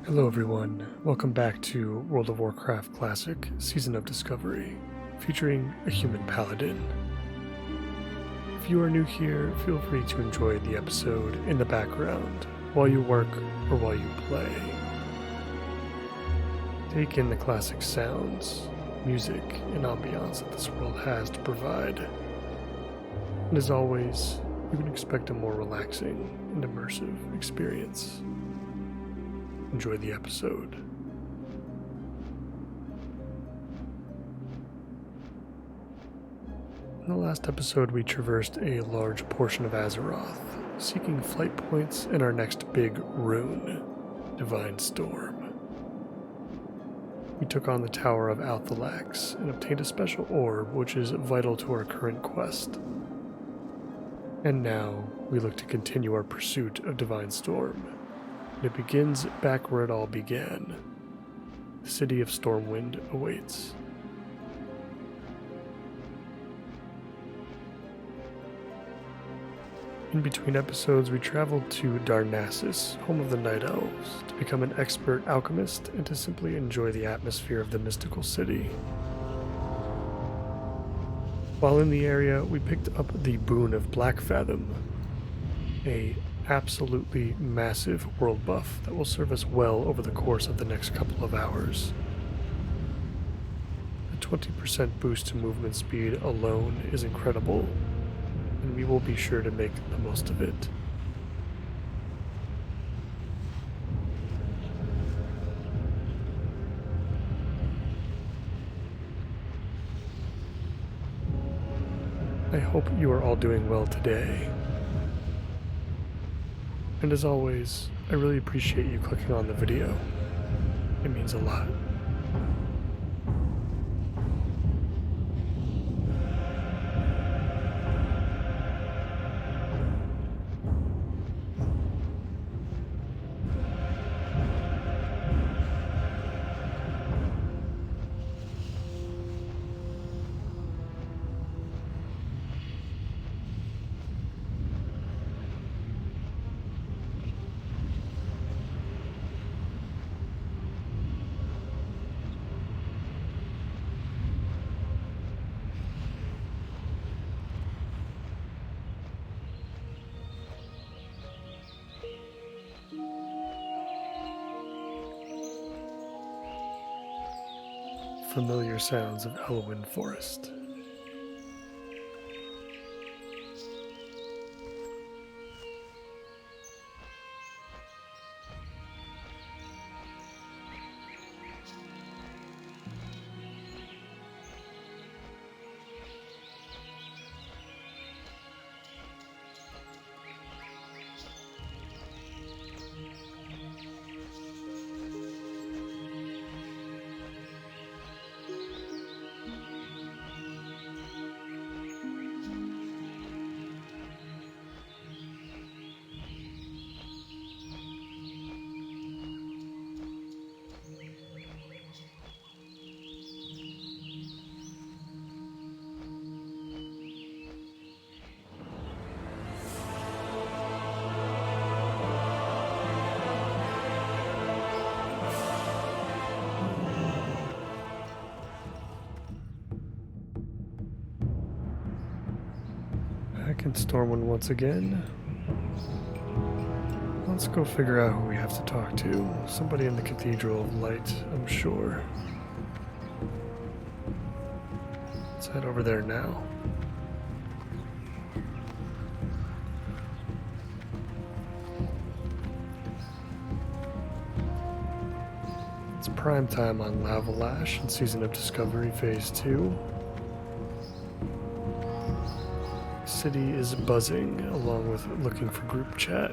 Hello everyone, welcome back to World of Warcraft Classic, Season of Discovery, featuring a Human Paladin. If you are new here, feel free to enjoy the episode in the background, while you work or while you play. Take in the classic sounds, music, and ambiance that this world has to provide. And as always, you can expect a more relaxing and immersive experience. Enjoy the episode. In the last episode, we traversed a large portion of Azeroth, seeking flight points in our next big rune, Divine Storm. We took on the Tower of Althalax and obtained a special orb which is vital to our current quest. And now, we look to continue our pursuit of Divine Storm. It begins back where it all began. The city of Stormwind awaits. In between episodes, we traveled to Darnassus, home of the Night Elves, to become an expert alchemist and to simply enjoy the atmosphere of the mystical city. While in the area, we picked up the Boon of Blackfathom, a absolutely massive world buff that will serve us well over the course of the next couple of hours. A 20% boost to movement speed alone is incredible, and we will be sure to make the most of it. I hope you are all doing well today. And as always, I really appreciate you clicking on the video. It means a lot. Familiar sounds of Elwyn Forest. Back in Stormwind once again. Let's go figure out who we have to talk to. Somebody in the Cathedral of Light, I'm sure. Let's head over there now. It's prime time on Lash in Season of Discovery Phase 2. City is buzzing, along with looking for group chat.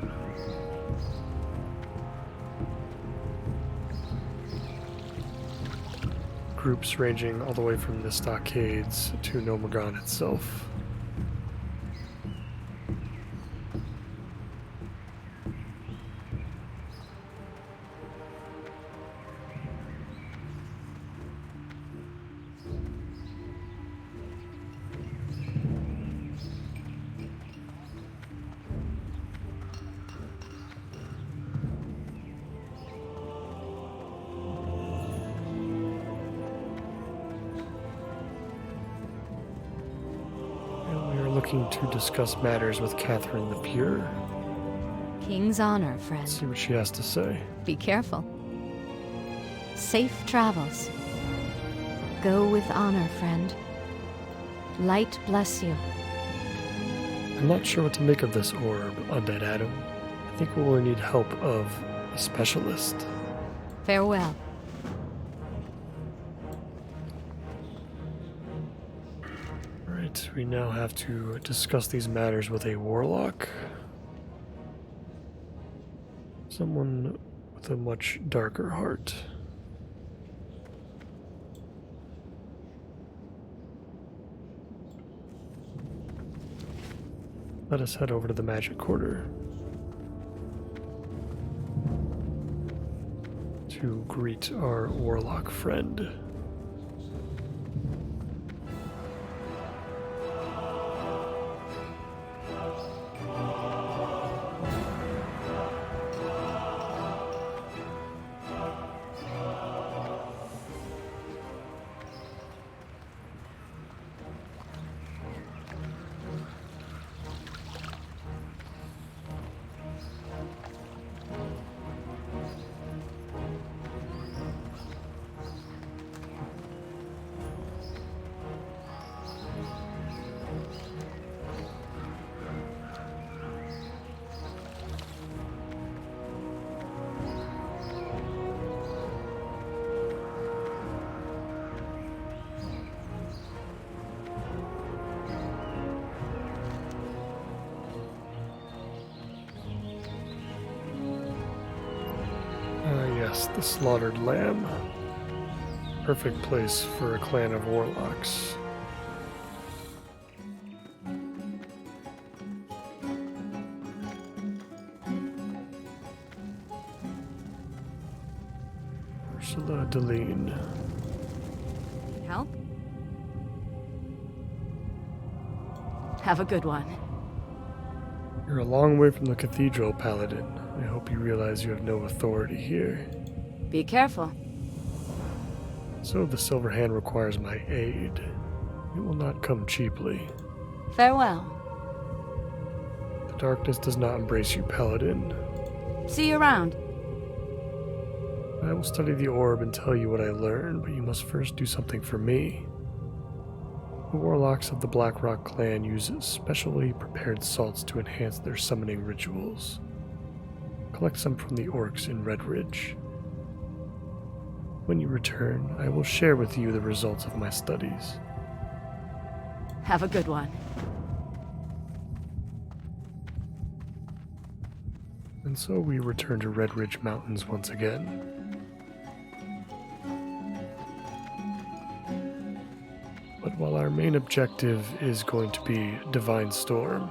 Groups ranging all the way from the stockades to Nomagon itself. looking to discuss matters with Catherine the Pure. King's honor, Let's friend. see what she has to say. Be careful. Safe travels. Go with honor, friend. Light bless you. I'm not sure what to make of this orb, Undead Adam. I think we will need help of a specialist. Farewell. Alright, we now have to discuss these matters with a warlock. Someone with a much darker heart. Let us head over to the Magic Quarter to greet our warlock friend. Yes, the Slaughtered Lamb. Perfect place for a clan of warlocks. Ursula Deline. Help? Have a good one. You're a long way from the cathedral, Paladin. I hope you realize you have no authority here. Be careful. So the Silver Hand requires my aid. It will not come cheaply. Farewell. The darkness does not embrace you, Paladin. See you around. I will study the orb and tell you what I learn, but you must first do something for me. The warlocks of the Blackrock clan use specially prepared salts to enhance their summoning rituals. Collect some from the orcs in Red Ridge. When you return, I will share with you the results of my studies. Have a good one. And so we return to Red Ridge Mountains once again. But while our main objective is going to be Divine Storm,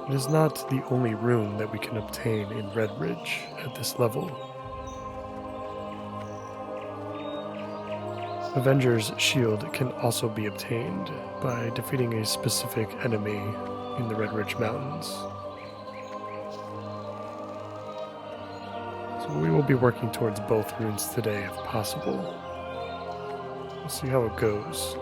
it is not the only rune that we can obtain in Red Ridge at this level. Avenger's Shield can also be obtained by defeating a specific enemy in the Red Ridge Mountains. So we will be working towards both runes today if possible. We'll see how it goes.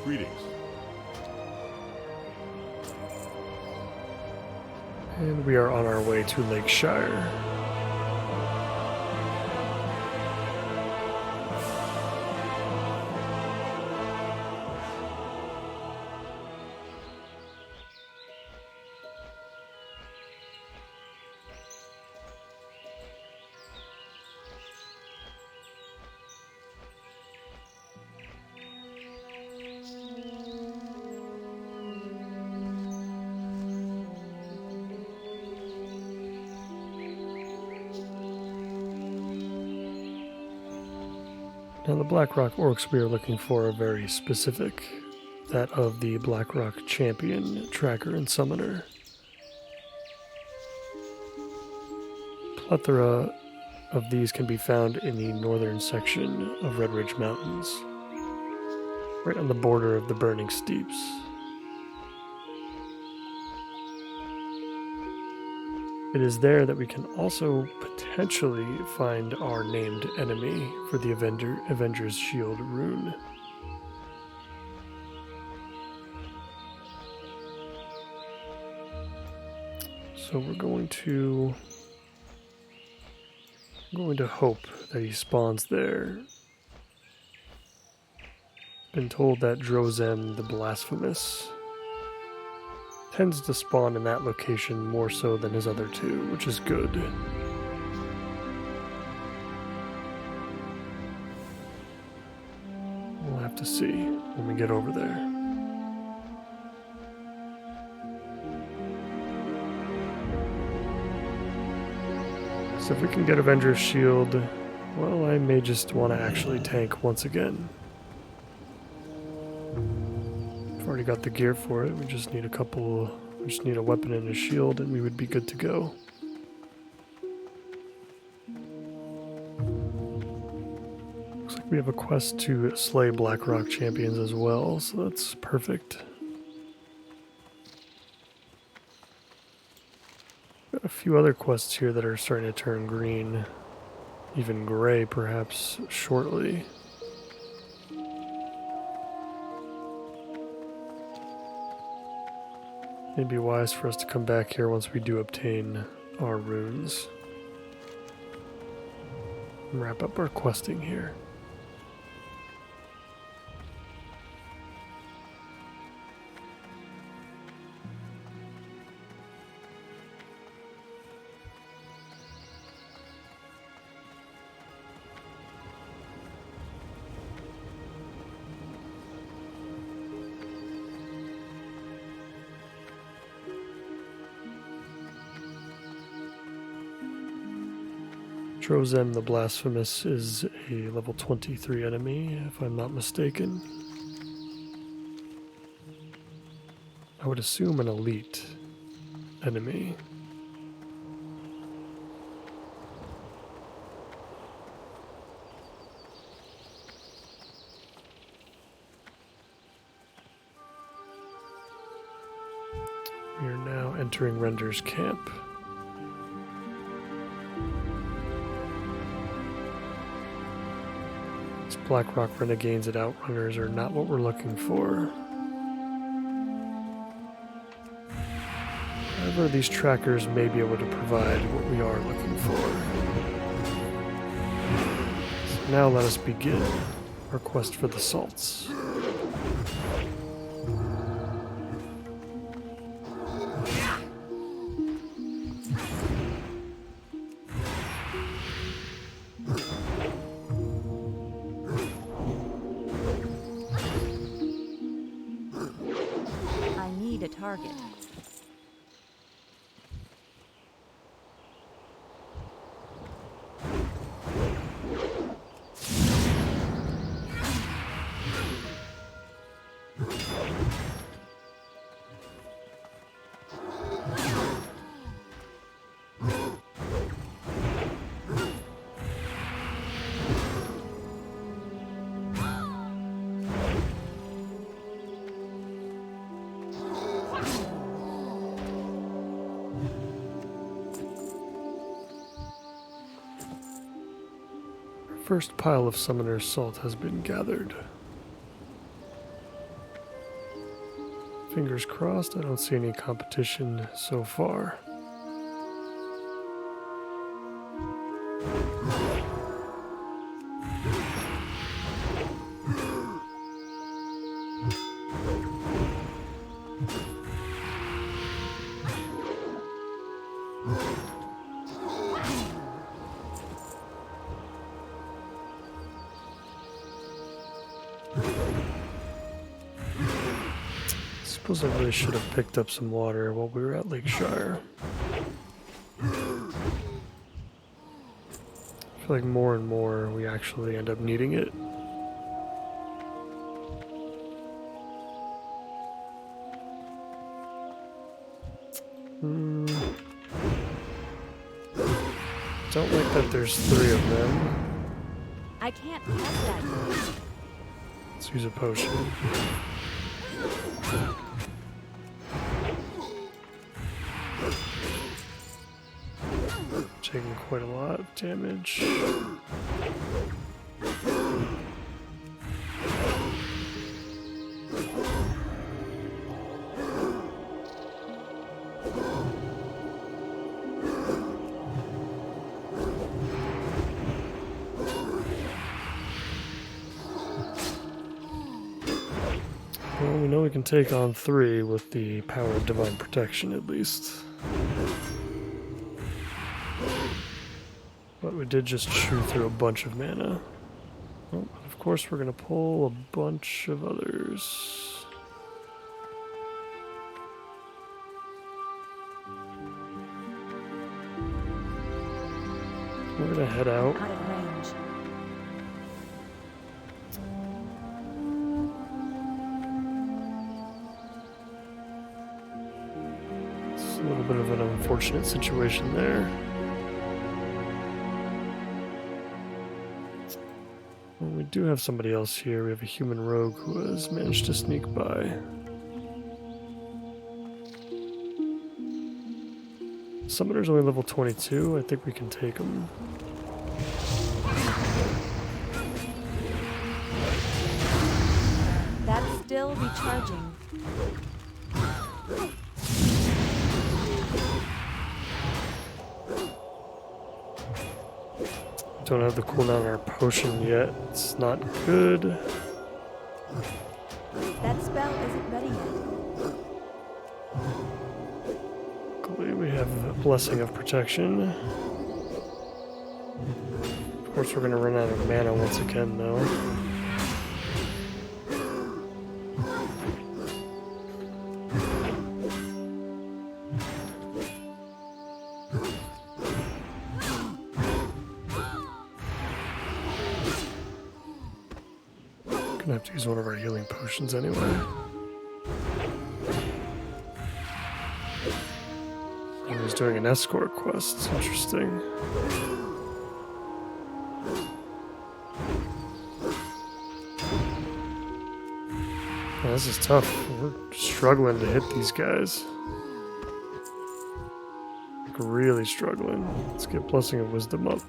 Greetings. And we are on our way to Lakeshire. Now the Blackrock orcs we are looking for are very specific. That of the Blackrock champion, tracker, and summoner. Plethora of these can be found in the northern section of Red Ridge Mountains, right on the border of the Burning Steeps. It is there that we can also potentially find our named enemy for the Avenger's Shield rune. So we're going to hope that he spawns there. Been told that Drozem the Blasphemous tends to spawn in that location more so than his other two, which is good. We'll have to see when we get over there. So if we can get Avenger's Shield, well, I may just want to actually tank once again. I've already got the gear for it. We just need a weapon and a shield, and we would be good to go. Looks like we have a quest to slay Blackrock champions as well, so that's perfect. Got a few other quests here that are starting to turn green, even gray perhaps shortly. It'd be wise for us to come back here once we do obtain our runes and wrap up our questing here. Drozem the Blasphemous is a level 23 enemy, if I'm not mistaken. I would assume an elite enemy. We are now entering Render's camp. Blackrock Renegades and Outrunners are not what we're looking for. However, these trackers may be able to provide what we are looking for. So now let us begin our quest for the salts. Target. First pile of Summoner's Salt has been gathered. Fingers crossed, I don't see any competition so far. I suppose I really should have picked up some water while we were at Lakeshire. I feel like more and more we actually end up needing it. Don't like that there's 3 of them. I can't have that. Let's use a potion. Taking quite a lot of damage. Well, we know we can take on 3 with the power of divine protection at least. But we did just chew through a bunch of mana. Well, of course we're going to pull a bunch of others. We're going to head out. Out of range. It's a little bit of an unfortunate situation there. Well, we do have somebody else here. We have a human rogue who has managed to sneak by. Summoner's only level 22. I think we can take him. That's still recharging. Don't have the cooldown on our potion yet. It's not good. That spell isn't ready yet. Luckily, we have a blessing of protection. Of course, we're going to run out of mana once again, though. Gonna have to use one of our healing potions anyway. He's doing an escort quest. Interesting. Yeah, this is tough. We're struggling to hit these guys. Like, really struggling. Let's get Blessing of Wisdom up.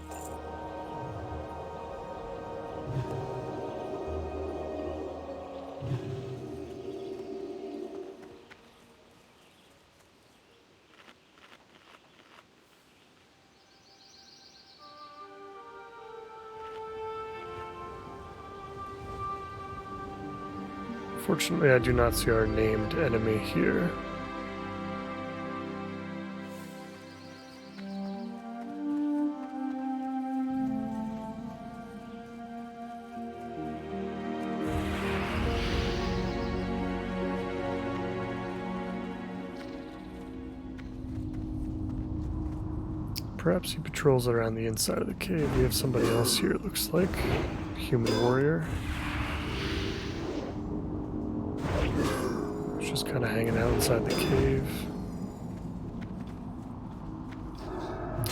Fortunately, I do not see our named enemy here. Perhaps he patrols around the inside of the cave. We have somebody else here, it looks like. Human warrior. Just kind of hanging out inside the cave.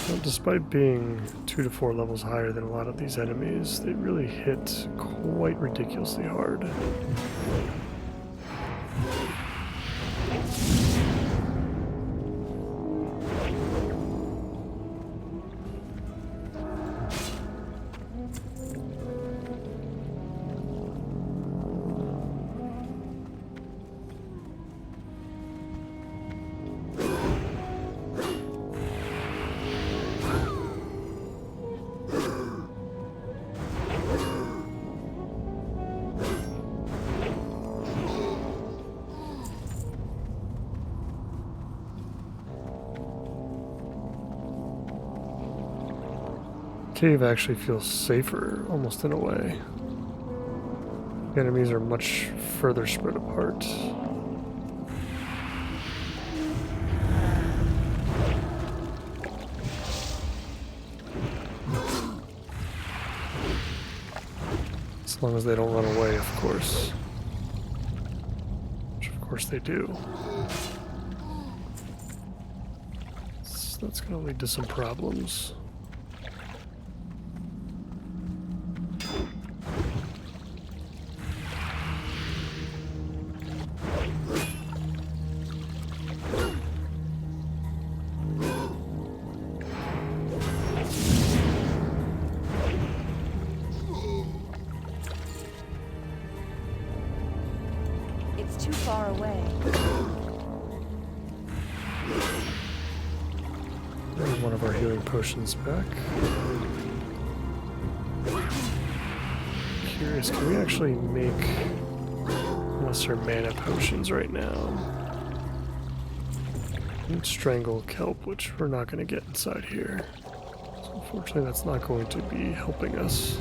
Well, despite being 2 to 4 levels higher than a lot of these enemies, they really hit quite ridiculously hard. Cave actually feels safer, almost in a way. The enemies are much further spread apart. As long as they don't run away, of course. Which of course they do. So that's going to lead to some problems. It's too far away. There's one of our healing potions back. Curious, can we actually make lesser mana potions right now? And strangle kelp, which we're not going to get inside here. So unfortunately, that's not going to be helping us.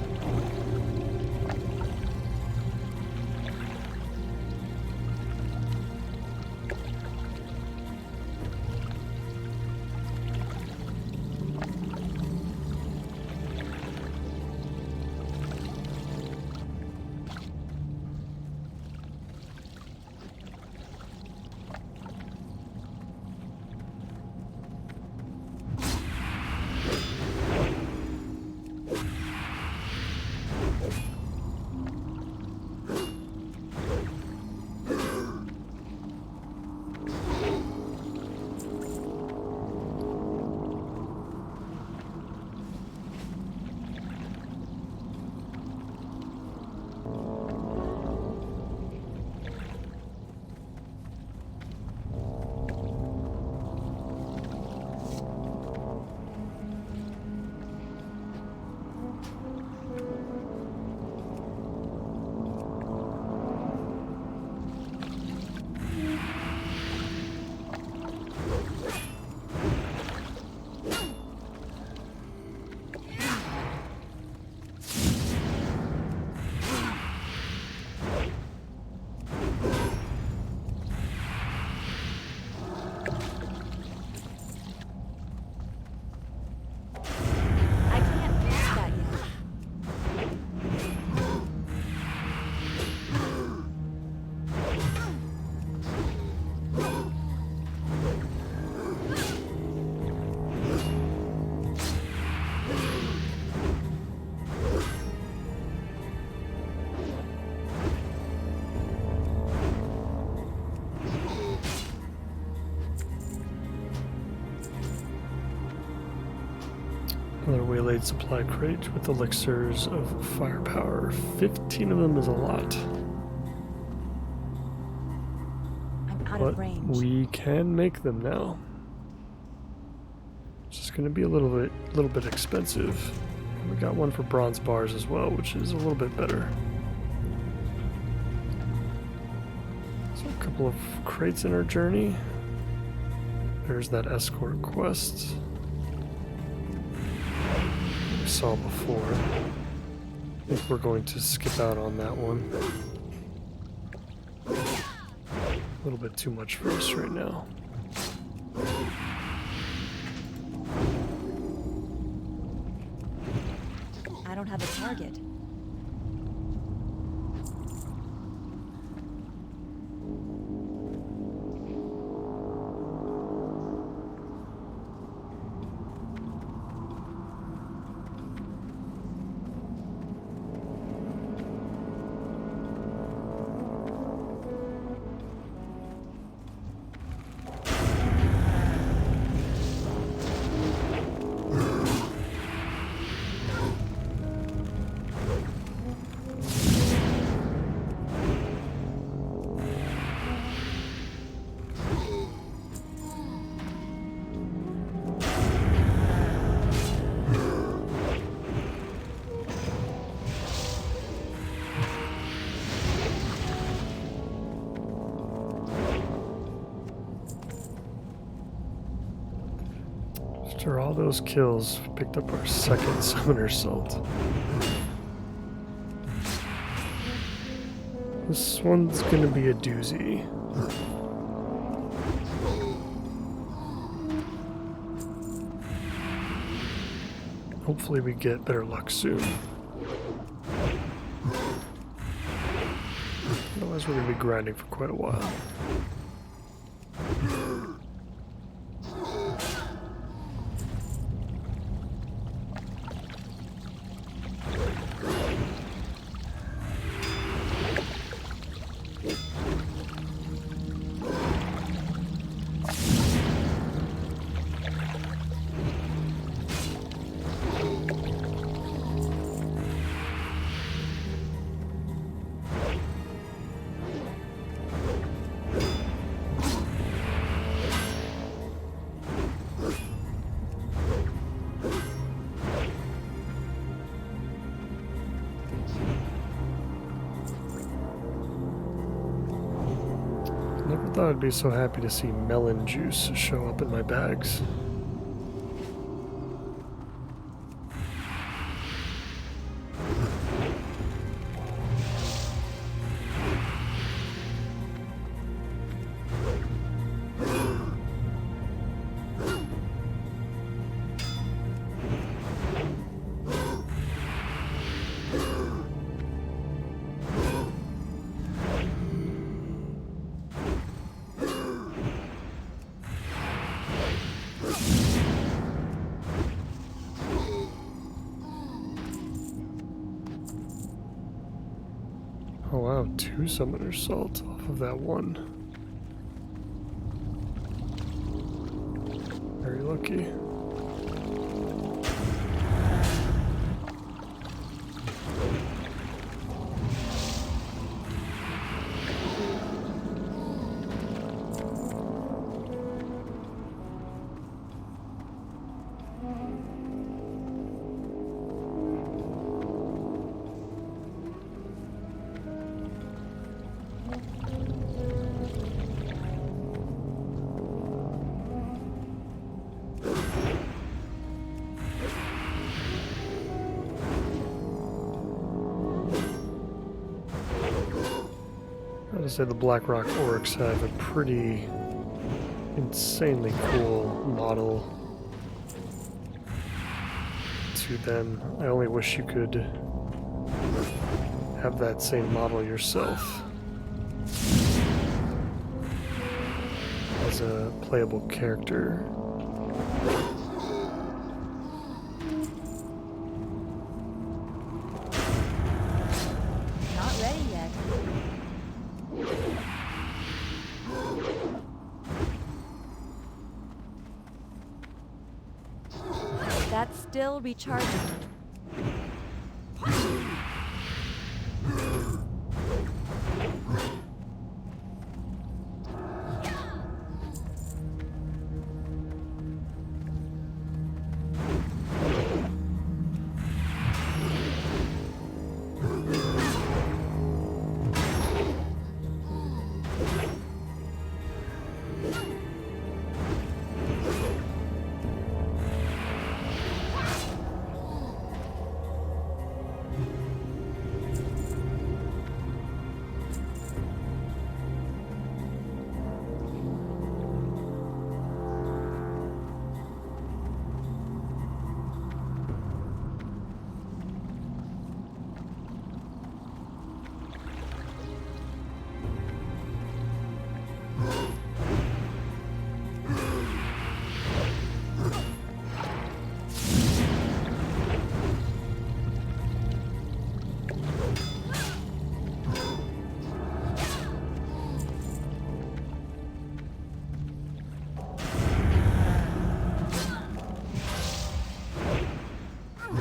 Another waylaid supply crate with elixirs of firepower. 15 of them is a lot. I'm out But of range. we can make them now. It's just going to be a little bit expensive. We got one for bronze bars as well, which is a little bit better. So a couple of crates in our journey. There's that escort quest we saw before. I think we're going to skip out on that one. A little bit too much for us right now. I don't have a target. After all those kills, we picked up our second summoner salt. This one's gonna be a doozy. Hopefully we get better luck soon. Otherwise we're gonna be grinding for quite a while. thought I'd be so happy to see melon juice show up in my bags. Oh wow, 2 summoner salt off of that one. Very lucky. I say the Blackrock Orcs have a pretty insanely cool model to them. I only wish you could have that same model yourself as a playable character. Not ready yet. That's still recharging.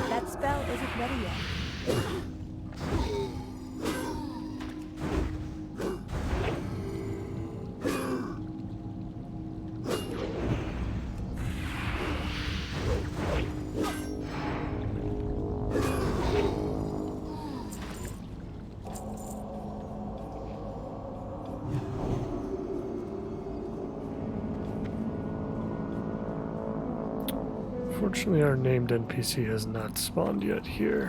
That spell isn't ready yet. Unfortunately, our named NPC has not spawned yet here.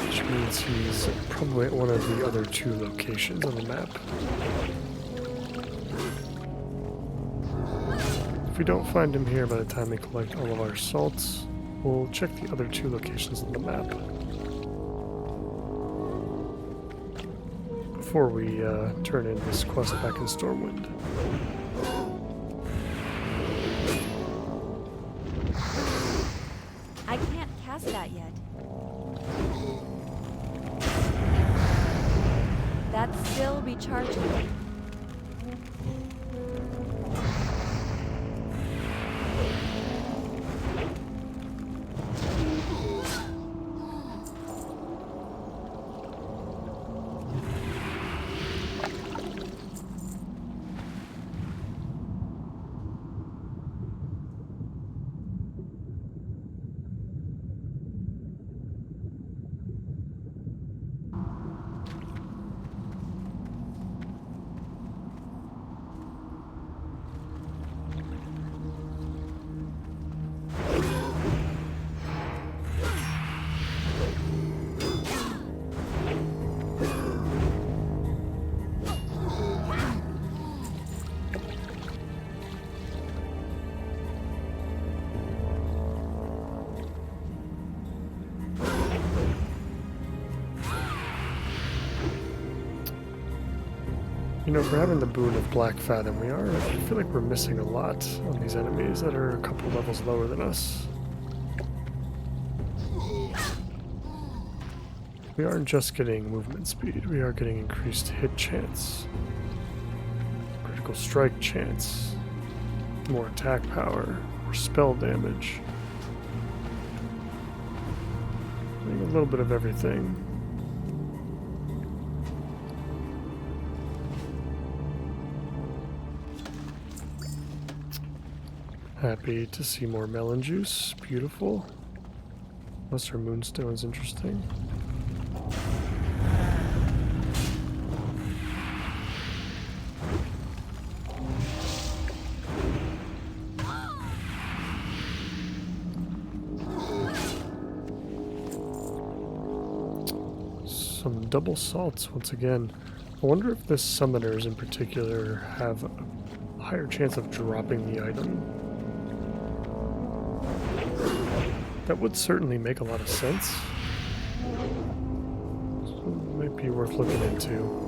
Which means he's probably at one of the other 2 locations on the map. If we don't find him here by the time we collect all of our salts, we'll check the other 2 locations on the map before we turn in this quest back in Stormwind. I can't cast that yet. That's still recharging. You know, for having the boon of Black Fathom, I feel like we're missing a lot on these enemies that are a couple levels lower than us. We aren't just getting movement speed, we are getting increased hit chance, critical strike chance, more attack power, more spell damage. I think a little bit of everything. Happy to see more melon juice. Beautiful. Unless our moonstone's interesting. Some double salts once again. I wonder if the summoners in particular have a higher chance of dropping the item. That would certainly make a lot of sense. So it might be worth looking into.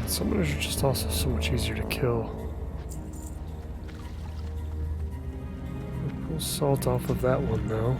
Summoners are just also so much easier to kill. We'll pull salt off of that one though.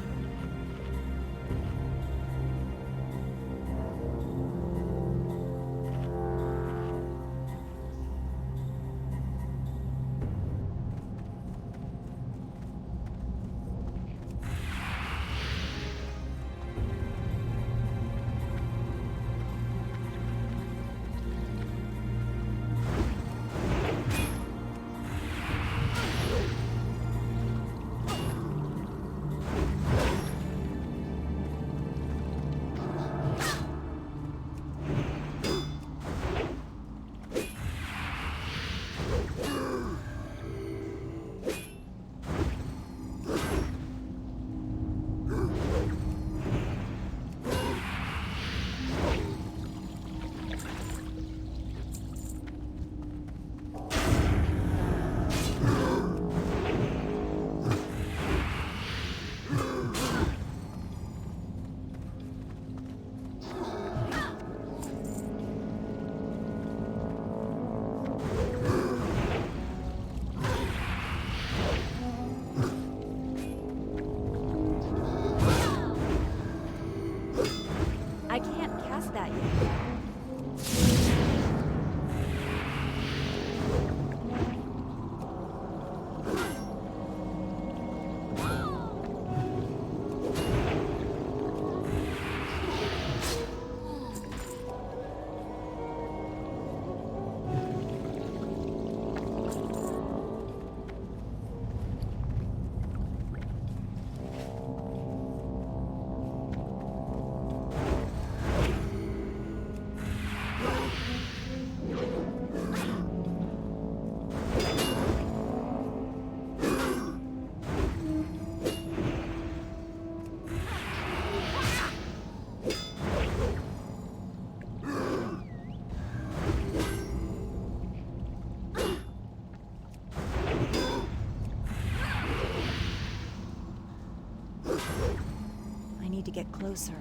I need to get closer.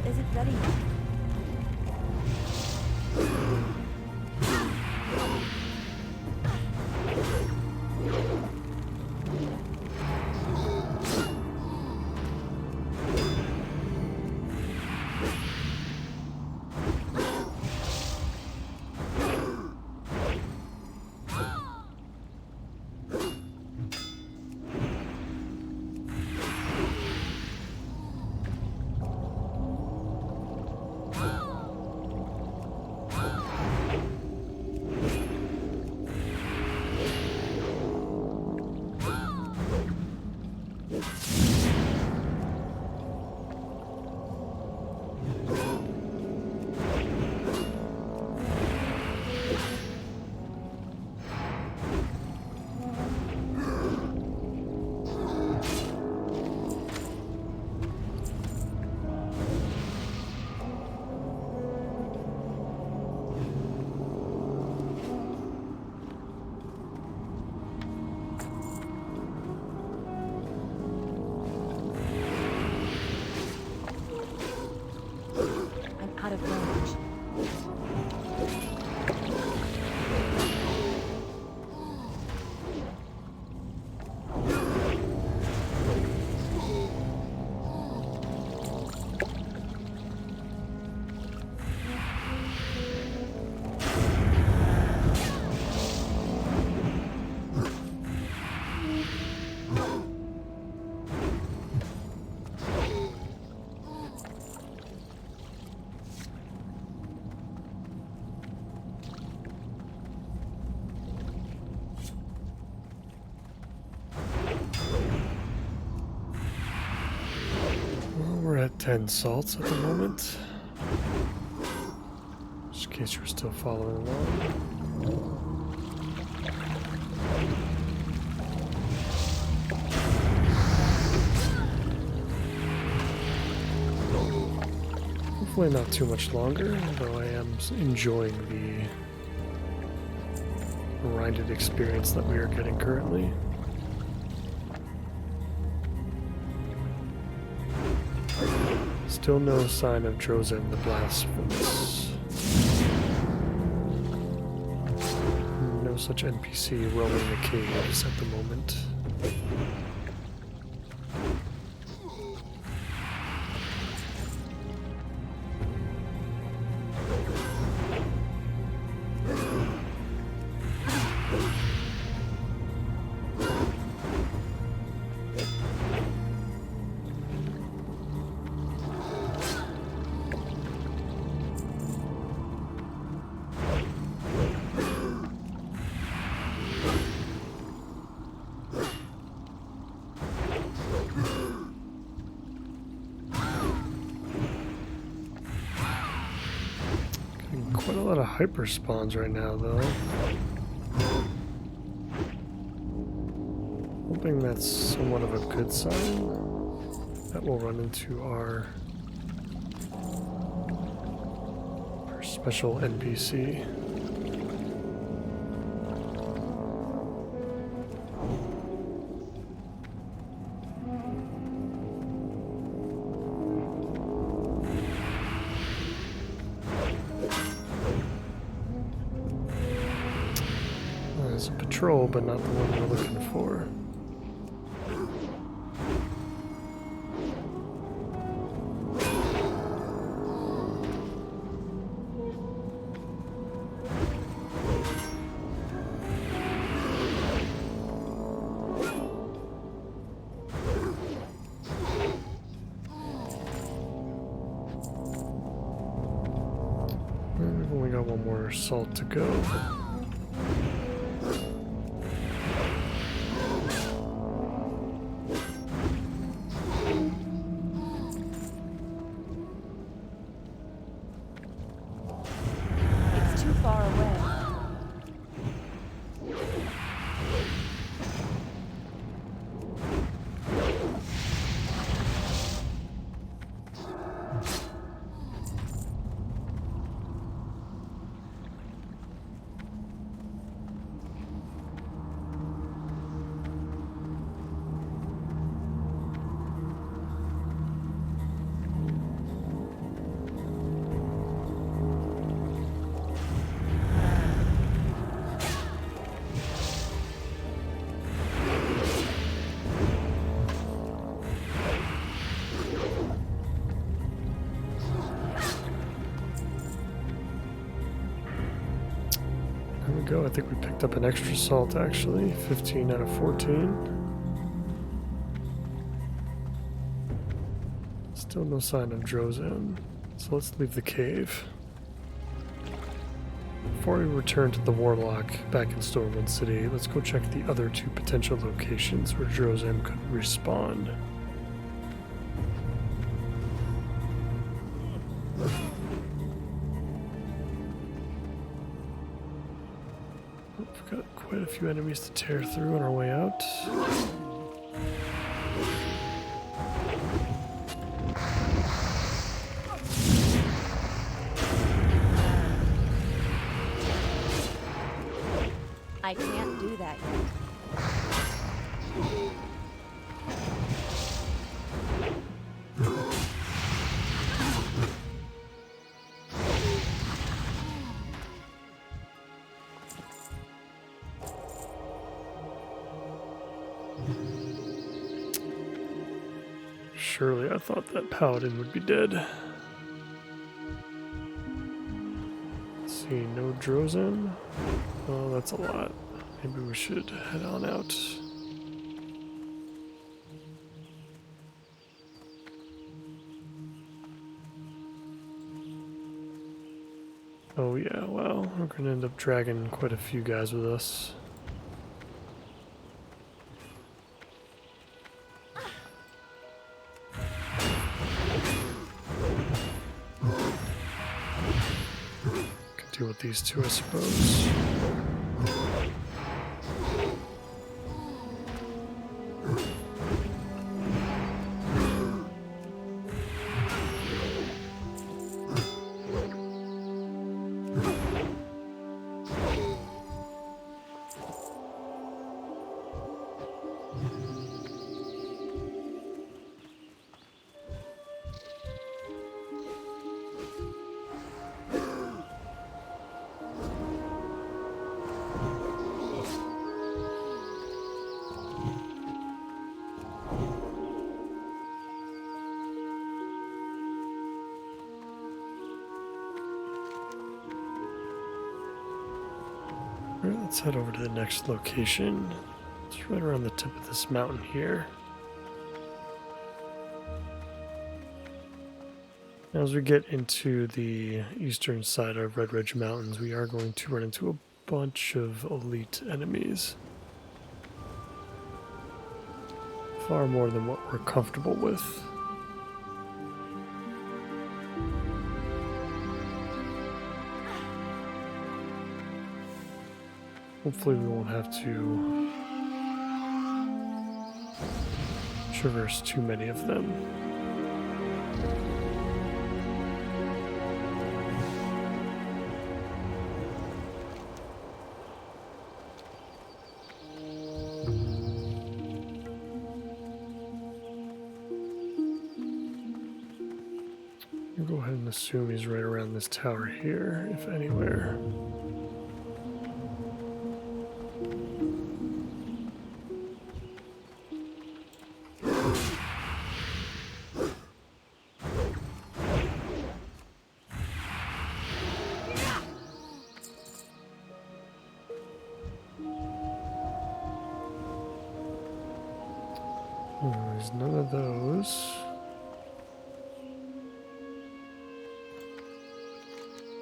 Isn't ready yet. Out of range. We're at 10 salts at the moment. Just in case you're still following along. Hopefully not too much longer, though I am enjoying the grinded experience that we are getting currently. Still no sign of Drozen the Blasphemous. No such NPC roaming the caves at the moment. Quite a lot of hyper spawns right now, though. Hoping that's somewhat of a good sign. That will run into our special NPC. There's a patrol, but not the one we're looking for. one more assault to go. It's too far away. Go. I think we picked up an extra salt actually. 15 out of 14. Still no sign of Drozen, so let's leave the cave. Before we return to the Warlock back in Stormwind City, let's go check the other two potential locations where Drozen could respawn. We've got quite a few enemies to tear through on our way out. I can't do that yet. Surely I thought that paladin would be dead. Let's see, no Drozen. Oh, that's a lot. Maybe we should head on out. Oh yeah, well, we're gonna end up dragging quite a few guys with us. Deal with these two, I suppose. Alright, let's head over to the next location. It's right around the tip of this mountain here. As we get into the eastern side of Red Ridge Mountains, we are going to run into a bunch of elite enemies. Far more than what we're comfortable with. Hopefully we won't have to traverse too many of them. I'll go ahead and assume he's right around this tower here, if anywhere. There's none of those.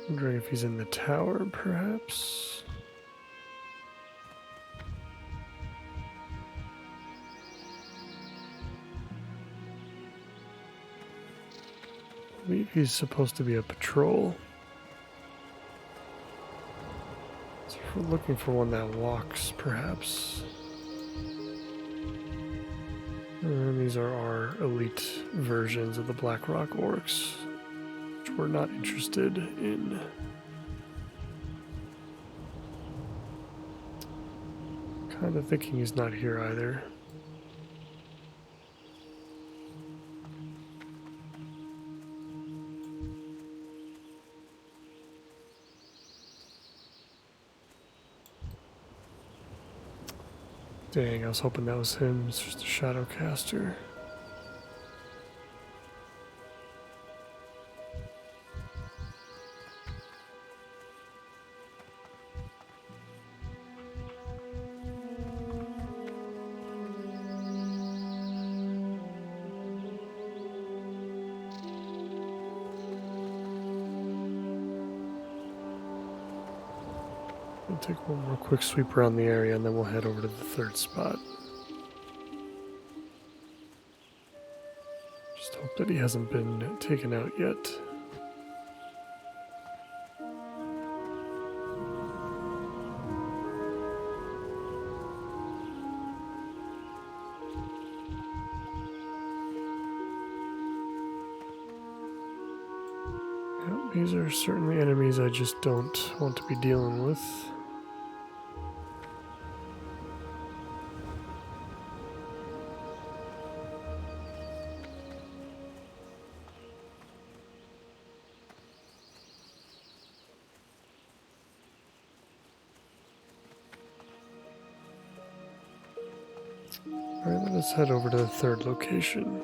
Wondering if he's in the tower, perhaps. I believe he's supposed to be a patrol. So if we're looking for one that walks, perhaps. And these are our elite versions of the Blackrock Orcs, which we're not interested in. Kind of thinking he's not here either. Dang, I was hoping that was him. It's just a shadow caster. We'll take one more quick sweep around the area and then we'll head over to the third spot. Just hope that he hasn't been taken out yet. Yep, these are certainly enemies I just don't want to be dealing with. Alright, let's head over to the third location.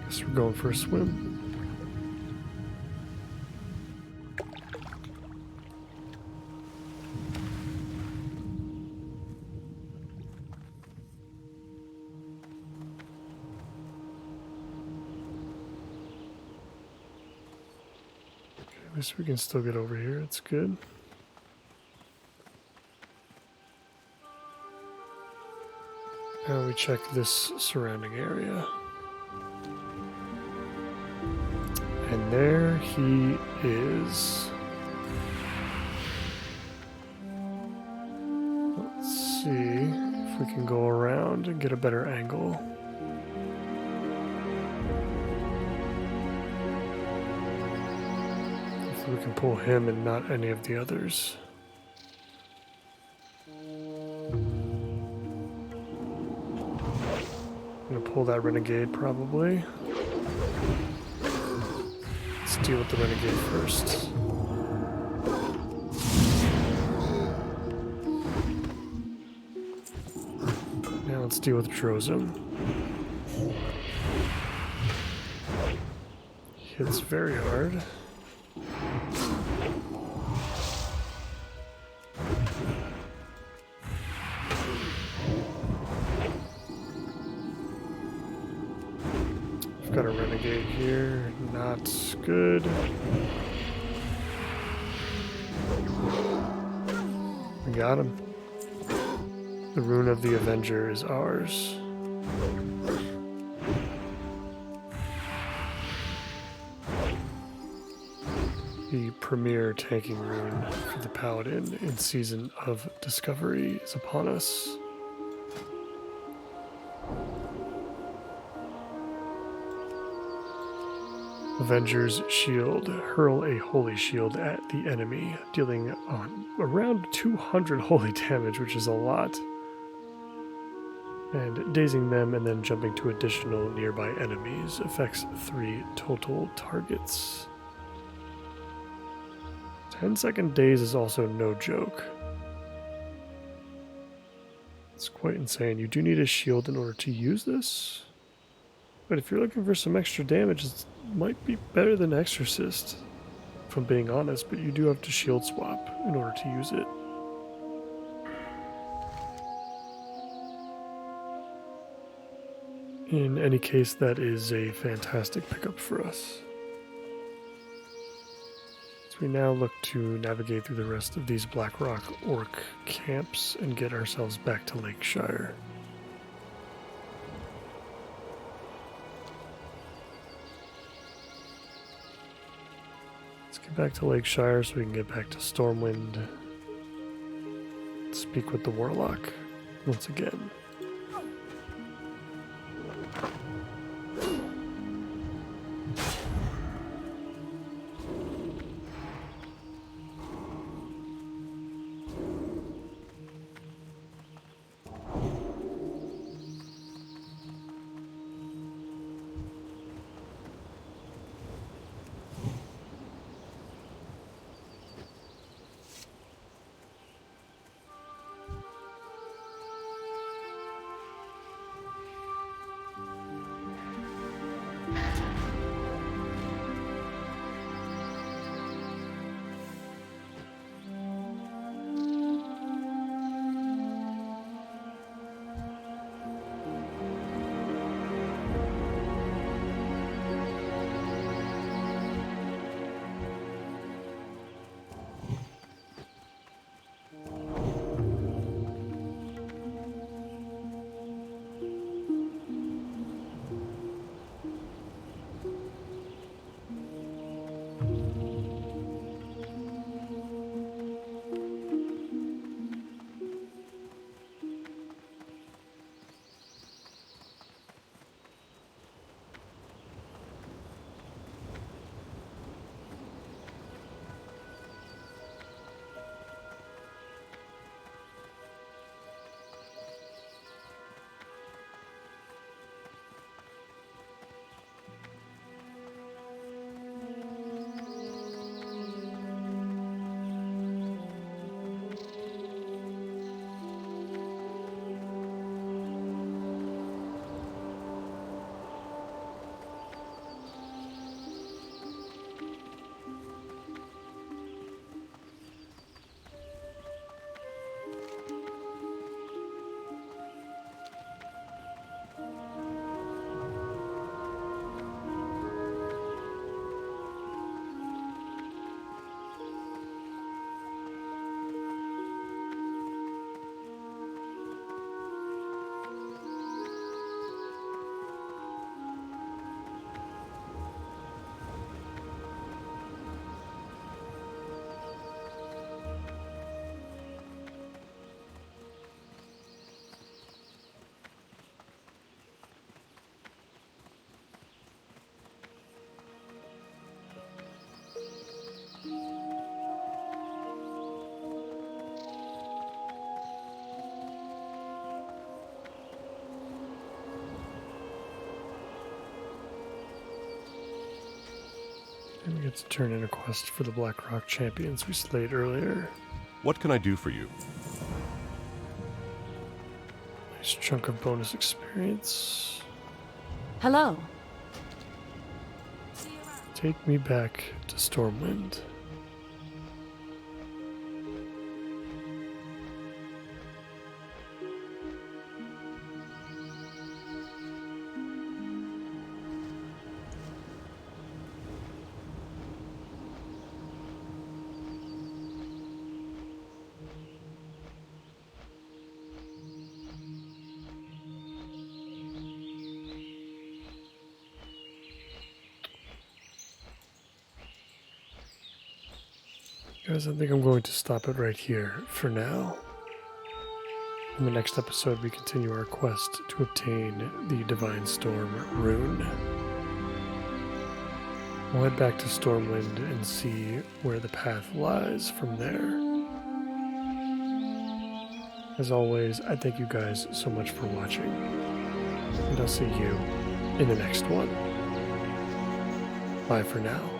Guess we're going for a swim. At least we can still get over here. It's good. Now we check this surrounding area. And there he is. Let's see if we can go around and get a better angle. Hopefully we can pull him and not any of the others. I'm gonna pull that renegade probably. Let's deal with the renegade first. Now let's deal with Drozum. Hits very hard. Got a renegade here, not good. We got him. The Rune of the Avenger is ours. The premier tanking rune for the Paladin in Season of Discovery is upon us. Avenger's Shield. Hurl a holy shield at the enemy, dealing around 200 holy damage, which is a lot. And dazing them and then jumping to additional nearby enemies affects 3 total targets. 10-second daze is also no joke. It's quite insane. You do need a shield in order to use this. But if you're looking for some extra damage, it might be better than Exorcist, if I'm being honest, but you do have to shield swap in order to use it. In any case, that is a fantastic pickup for us. So we now look to navigate through the rest of these Blackrock Orc camps and get ourselves back to Lakeshire. Let's get back to Lakeshire so we can get back to Stormwind. Speak with the Warlock once again. And we get to turn in a quest for the Blackrock champions we slayed earlier. What can I do for you? Nice chunk of bonus experience. Hello. Take me back to Stormwind. Guys, I think I'm going to stop it right here for now. In the next episode, we continue our quest to obtain the Divine Storm rune. We'll head back to Stormwind and see where the path lies from there. As always, I thank you guys so much for watching, and I'll see you in the next one. Bye for now.